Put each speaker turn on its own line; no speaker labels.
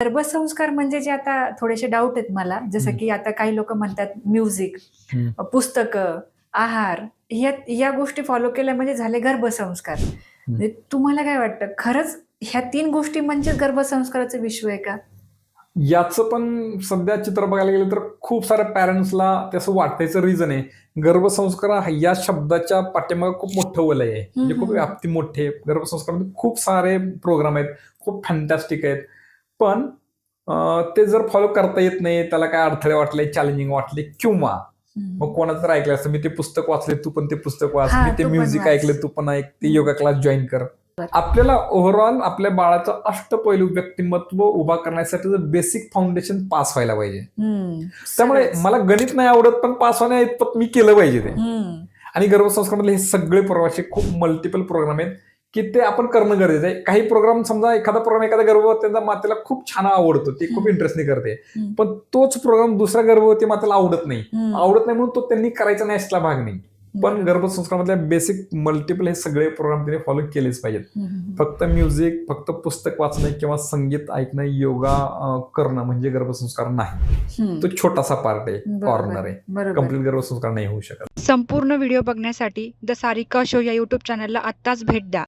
गर्भसंस्कार म्हणजे जे आता थोडेसे डाऊट आहेत मला, जसं की आता काही लोक म्हणतात म्युझिक, पुस्तकं, आहार या गोष्टी फॉलो केल्या म्हणजे झाले गर्भसंस्कार. म्हणजे तुम्हाला काय वाटतं, खरंच ह्या 3 गोष्टी म्हणजे गर्भसंस्काराचं विश्व आहे का?
याचं पण सध्या चित्र बघायला गेलं तर खूप साऱ्या पॅरेंट्सला त्याचं वाटायचं रिझन आहे. गर्भसंस्कार या शब्दाच्या पाठीमागे खूप मोठं वलय आहे, म्हणजे खूप व्याप्ती मोठी आहे. गर्भसंस्कारामध्ये खूप सारे प्रोग्राम आहेत, खूप फॅन्टॅस्टिक आहेत. पण ते जर फॉलो करता येत नाही, त्याला काय अडथळे वाटले, चॅलेंजिंग वाटले, किंवा मग कोणाचं तर ऐकलं असतं, मी ते पुस्तक वाचले, तू पण ते पुस्तक वाच, मी ते म्युझिक ऐकलं, तू पण ऐक, ते योगा क्लास जॉईन कर. आपल्याला ओव्हरऑल आपल्या बाळाचं अष्टपैलू व्यक्तिमत्व उभा करण्यासाठी बेसिक फाउंडेशन पास व्हायला पाहिजे. त्यामुळे मला गणित नाही आवडत, पण पास होण्या इतपत मी केलं पाहिजे ते. आणि गर्भसंस्कारामधले हे सगळे प्रोग्राम खूप मल्टिपल प्रोग्राम आहेत की ते आपण करणं गरजेचं आहे. काही प्रोग्राम, समजा एखादा प्रोग्राम एखाद्या गर्भवतीच्या मातेला खूप छान आवडतो, ते खूप इंटरेस्टने करते, पण तोच प्रोग्राम दुसऱ्या गर्भवती मातेला आवडत नाही म्हणून तो त्यांनी करायचा नाही असला भाग नाही. पण गर्भसंस्कारामधल्या बेसिक मल्टिपल हे सगळे प्रोग्राम त्यांनी फॉलो केलेच पाहिजेत. फक्त म्युझिक, फक्त पुस्तक वाचणं किंवा संगीत ऐकणं, योगा करणं म्हणजे गर्भसंस्कार नाही. तो छोटासा पार्ट आहे, कॉर्नर आहे. कम्प्लीट गर्भसंस्कार नाही होऊ शकत.
संपूर्ण व्हिडिओ बघण्यासाठी द सारिका शो या YouTube चॅनलला आत्ताच भेट द्या.